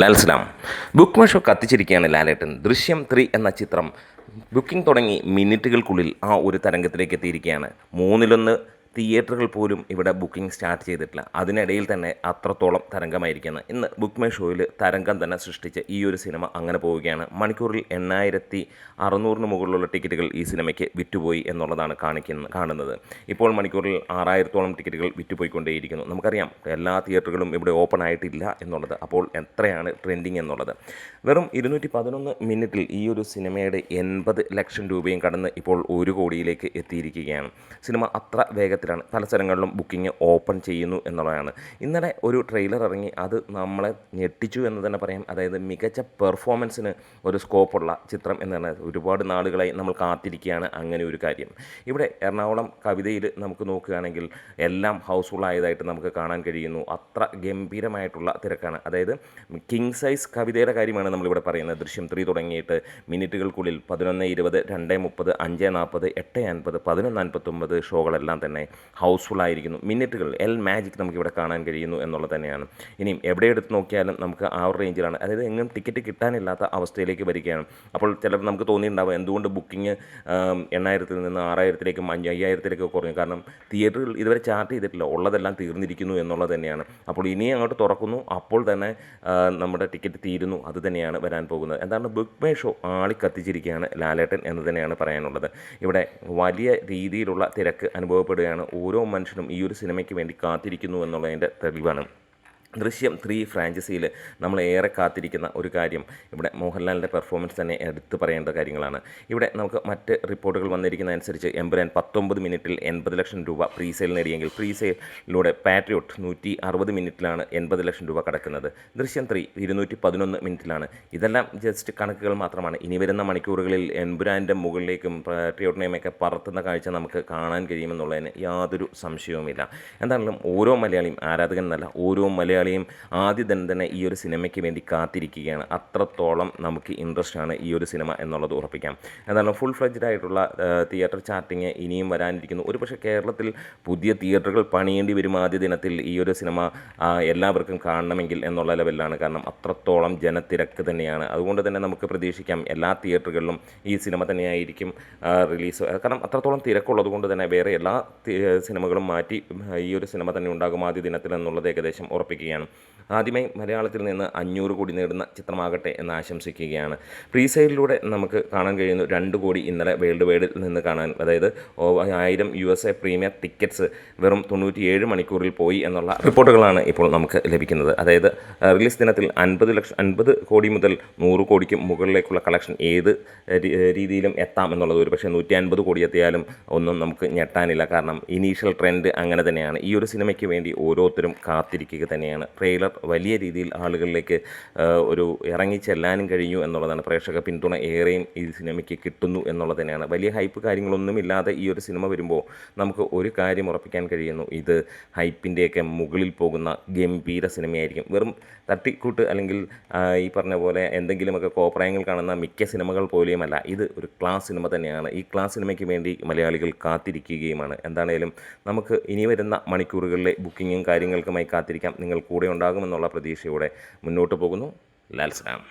Lal Salaam book my show കത്തിച്ചിരിക്കുകയാണ് ലാലേട്ടൻ. ദൃശ്യം 3 എന്ന ചിത്രം ബുക്കിംഗ് തുടങ്ങി മിനിറ്റുകൾക്കുള്ളിൽ ആ ഒരു തരംഗത്തിലേക്ക് എത്തിയിരിക്കുകയാണ്. മൂന്നിലൊന്ന് തിയേറ്ററുകൾ പോലും ഇവിടെ ബുക്കിംഗ് സ്റ്റാർട്ട് ചെയ്തിട്ടില്ല. അതിനിടയിൽ തന്നെ അത്രത്തോളം തരംഗമായിരിക്കുന്നത്. ഇന്ന് ബുക്ക് മൈ ഷോയിൽ തരംഗം തന്നെ സൃഷ്ടിച്ച് ഈ ഒരു സിനിമ അങ്ങനെ പോവുകയാണ്. മണിക്കൂറിൽ 8600 മുകളിലുള്ള ടിക്കറ്റുകൾ ഈ സിനിമയ്ക്ക് വിറ്റുപോയി എന്നുള്ളതാണ് കാണുന്നത്. ഇപ്പോൾ മണിക്കൂറിൽ 6000-ഓളം ടിക്കറ്റുകൾ വിറ്റുപോയിക്കൊണ്ടേയിരിക്കുന്നു. നമുക്കറിയാം എല്ലാ തിയേറ്ററുകളും ഇവിടെ ഓപ്പൺ ആയിട്ടില്ല എന്നുള്ളത്. അപ്പോൾ എത്രയാണ് ട്രെൻഡിങ് എന്നുള്ളത്. വെറും 211 മിനിറ്റിൽ ഈ ഒരു സിനിമയുടെ 80 ലക്ഷം രൂപയും കടന്ന് ഇപ്പോൾ 1 കോടിയിലേക്ക് എത്തിയിരിക്കുകയാണ്. സിനിമ അത്ര വേഗത്തിലാണ് പല സ്ഥലങ്ങളിലും ബുക്കിംഗ് ഓപ്പൺ ചെയ്യുന്നു എന്നുള്ളതാണ്. ഇന്നലെ ഒരു ട്രെയിലർ ഇറങ്ങി, അത് നമ്മളെ ഞെട്ടിച്ചു എന്ന് തന്നെ പറയാം. അതായത് മികച്ച പെർഫോമൻസിന് ഒരു സ്കോപ്പുള്ള ചിത്രം എന്നാണ്. ഒരുപാട് നാളുകളായി നമ്മൾ കാത്തിരിക്കുകയാണ് അങ്ങനെ ഒരു കാര്യം. ഇവിടെ എറണാകുളം കവിതയിൽ നമുക്ക് നോക്കുകയാണെങ്കിൽ എല്ലാം ഹൗസ്ഫുൾ ആയതായിട്ട് നമുക്ക് കാണാൻ കഴിയുന്നു. അത്ര ഗംഭീരമായിട്ടുള്ള തിരക്കാണ്. അതായത് കിങ് സൈസ് കവിതയുടെ കാര്യമാണ് നമ്മളിവിടെ പറയുന്നത്. ദൃശ്യം 3 തുടങ്ങിയിട്ട് മിനിറ്റുകൾക്കുള്ളിൽ 11:20, 2:30, 5:40, 8:50, 11:59 ഷോകളെല്ലാം തന്നെ ഹൗസ്ഫുൾ ആയിരിക്കുന്നു. മിനിറ്റുകൾ മാജിക് നമുക്കിവിടെ കാണാൻ കഴിയുന്നു എന്നുള്ളത് തന്നെയാണ്. ഇനിയും എവിടെ എടുത്ത് നോക്കിയാലും നമുക്ക് ആ ഒരു റേഞ്ചിലാണ്. അതായത് എങ്ങും ടിക്കറ്റ് കിട്ടാനില്ലാത്ത അവസ്ഥയിലേക്ക് വരികയാണ്. അപ്പോൾ ചിലപ്പോൾ നമുക്ക് തോന്നിയിട്ടുണ്ടാവുക എന്തുകൊണ്ട് ബുക്കിംഗ് 8000-ൽ നിന്ന് 6000-ലേക്കും 5000-ലേക്കും കുറഞ്ഞു. കാരണം തിയേറ്ററുകൾ ഇതുവരെ ചാർട്ട് ചെയ്തിട്ടില്ല, ഉള്ളതെല്ലാം തീർന്നിരിക്കുന്നു എന്നുള്ളത് തന്നെയാണ്. അപ്പോൾ ഇനിയും അങ്ങോട്ട് തുറക്കുന്നു, അപ്പോൾ തന്നെ നമ്മുടെ ടിക്കറ്റ് തീരുന്നു. അത് തന്നെയാണ് വരാൻ പോകുന്നത്. എന്താണ് ബുക്ക് മൈ ഷോ ആളിക്കത്തിച്ചിരിക്കുകയാണ് ലാലേട്ടൻ എന്ന് തന്നെയാണ് പറയാനുള്ളത്. ഇവിടെ വലിയ രീതിയിലുള്ള തിരക്ക് അനുഭവപ്പെടുകയാണ്. ഓരോ മനുഷ്യനും ഈ ഒരു സിനിമയ്ക്ക് വേണ്ടി കാത്തിരിക്കുന്നു എന്നുള്ളതിൻ്റെ തെളിവാണ്. ദൃശ്യം 3 ഫ്രാഞ്ചൈസിയിൽ നമ്മൾ ഏറെ കാത്തിരിക്കുന്ന ഒരു കാര്യം ഇവിടെ മോഹൻലാലിൻ്റെ പെർഫോമൻസ് തന്നെ എടുത്തു പറയേണ്ട കാര്യങ്ങളാണ്. ഇവിടെ നമുക്ക് മറ്റ് റിപ്പോർട്ടുകൾ വന്നിരിക്കുന്ന അനുസരിച്ച് എമ്പുരാൻ 19 മിനിറ്റിൽ 80 ലക്ഷം രൂപ പ്രീസെയിൽ നേടിയെങ്കിൽ പ്രീസെയിലൂടെ പാട്രിയോട്ട് 160 മിനിറ്റിലാണ് 80 ലക്ഷം രൂപ കടക്കുന്നത്. ദൃശ്യം 3 211 മിനിറ്റിലാണ്. ഇതെല്ലാം ജസ്റ്റ് കണക്കുകൾ മാത്രമാണ്. ഇനി വരുന്ന മണിക്കൂറുകളിൽ എമ്പുരാൻ്റെ മുകളിലേക്കും പാട്രിയോട്ടിനെയുമൊക്കെ പറത്തുന്ന കാഴ്ച നമുക്ക് കാണാൻ കഴിയുമെന്നുള്ളതിന് യാതൊരു സംശയവുമില്ല. എന്താണെങ്കിലും ഓരോ മലയാളിയും ആരാധകൻ എന്നല്ല, ഓരോ മലയാളിയും ആദ്യം തന്നെ ഈ ഒരു സിനിമയ്ക്ക് വേണ്ടി കാത്തിരിക്കുകയാണ്. അത്രത്തോളം നമുക്ക് ഇൻട്രസ്റ്റ് ആണ് ഈ ഒരു സിനിമ എന്നുള്ളത് ഉറപ്പിക്കാം. എന്തായാലും ഫുൾ ഫ്ലെഡ്ജ്ഡ് ആയിട്ടുള്ള തിയേറ്റർ ചാർട്ടിങ് ഇനിയും വരാനിരിക്കുന്നു. ഒരുപക്ഷെ കേരളത്തിൽ പുതിയ തിയേറ്ററുകൾ പണിയേണ്ടി വരും ആദ്യ ദിനത്തിൽ ഈ ഒരു സിനിമ എല്ലാവർക്കും കാണണമെങ്കിൽ എന്നുള്ള ലെവലിലാണ്. കാരണം അത്രത്തോളം ജനത്തിരക്ക് തന്നെയാണ്. അതുകൊണ്ട് തന്നെ നമുക്ക് പ്രതീക്ഷിക്കാം എല്ലാ തിയേറ്ററുകളിലും ഈ സിനിമ തന്നെയായിരിക്കും റിലീസ്. കാരണം അത്രത്തോളം തിരക്കുള്ളത് കൊണ്ട് തന്നെ വേറെ എല്ലാ സിനിമകളും മാറ്റി ഈ ഒരു സിനിമ തന്നെ ഉണ്ടാകും ആദ്യ ദിനത്തിൽ എന്നുള്ളത് ഏകദേശം ഉറപ്പിക്കുകയാണ്. ആദ്യമായി മലയാളത്തിൽ നിന്ന് 500 കോടി നേടുന്ന ചിത്രമാകട്ടെ എന്ന് ആശംസിക്കുകയാണ്. പ്രീസെയിലിലൂടെ നമുക്ക് കാണാൻ കഴിയുന്നു 2 കോടി ഇന്നലെ വേൾഡ് വൈഡിൽ നിന്ന് കാണാൻ. അതായത് 1000 USA പ്രീമിയർ ടിക്കറ്റ്സ് വെറും 97 മണിക്കൂറിൽ പോയി എന്നുള്ള റിപ്പോർട്ടുകളാണ് ഇപ്പോൾ നമുക്ക് ലഭിക്കുന്നത്. അതായത് റിലീസ് ദിനത്തിൽ 50 കോടി മുതൽ 100 കോടിക്ക് മുകളിലേക്കുള്ള കളക്ഷൻ ഏത് രീതിയിലും എത്താം എന്നുള്ളത്. ഒരു പക്ഷേ 150 കോടി എത്തിയാലും ഒന്നും നമുക്ക് ഞെട്ടാനില്ല. കാരണം ഇനീഷ്യൽ ട്രെൻഡ് അങ്ങനെ തന്നെയാണ്. ഈ ഒരു സിനിമയ്ക്ക് വേണ്ടി ഓരോരുത്തരും കാത്തിരിക്കുക തന്നെയാണ്. ട്രെയിലർ വലിയ രീതിയിൽ ആളുകളിലേക്ക് ഒരു ഇറങ്ങിച്ചെല്ലാനും കഴിഞ്ഞു എന്നുള്ളതാണ്. പ്രേക്ഷക പിന്തുണ ഏറെയും ഈ സിനിമയ്ക്ക് കിട്ടുന്നു എന്നുള്ളത് തന്നെയാണ്. വലിയ ഹൈപ്പ് കാര്യങ്ങളൊന്നുമില്ലാതെ ഈ ഒരു സിനിമ വരുമ്പോൾ നമുക്ക് ഒരു കാര്യം ഉറപ്പിക്കാൻ കഴിയുന്നു, ഇത് ഹൈപ്പിൻ്റെയൊക്കെ മുകളിൽ പോകുന്ന ഗംഭീര സിനിമയായിരിക്കും. വെറും തട്ടിക്കൂട്ട് അല്ലെങ്കിൽ ഈ പറഞ്ഞ പോലെ എന്തെങ്കിലുമൊക്കെ കോപ്രായങ്ങൾ കാണുന്ന മിക്ക സിനിമകൾ പോലെയുമല്ല, ഇത് ഒരു ക്ലാസ് സിനിമ തന്നെയാണ്. ഈ ക്ലാസ് സിനിമയ്ക്ക് വേണ്ടി മലയാളികൾ കാത്തിരിക്കുകയുമാണ്. എന്താണേലും നമുക്ക് ഇനി വരുന്ന മണിക്കൂറുകളിലെ ബുക്കിങ്ങും കാര്യങ്ങൾക്കുമായി കാത്തിരിക്കാം. നിങ്ങൾ കൂടെ ഉണ്ടാകുമെന്നുള്ള പ്രതീക്ഷയോടെ മുന്നോട്ട് പോകുന്നു. ലാൽസലാം.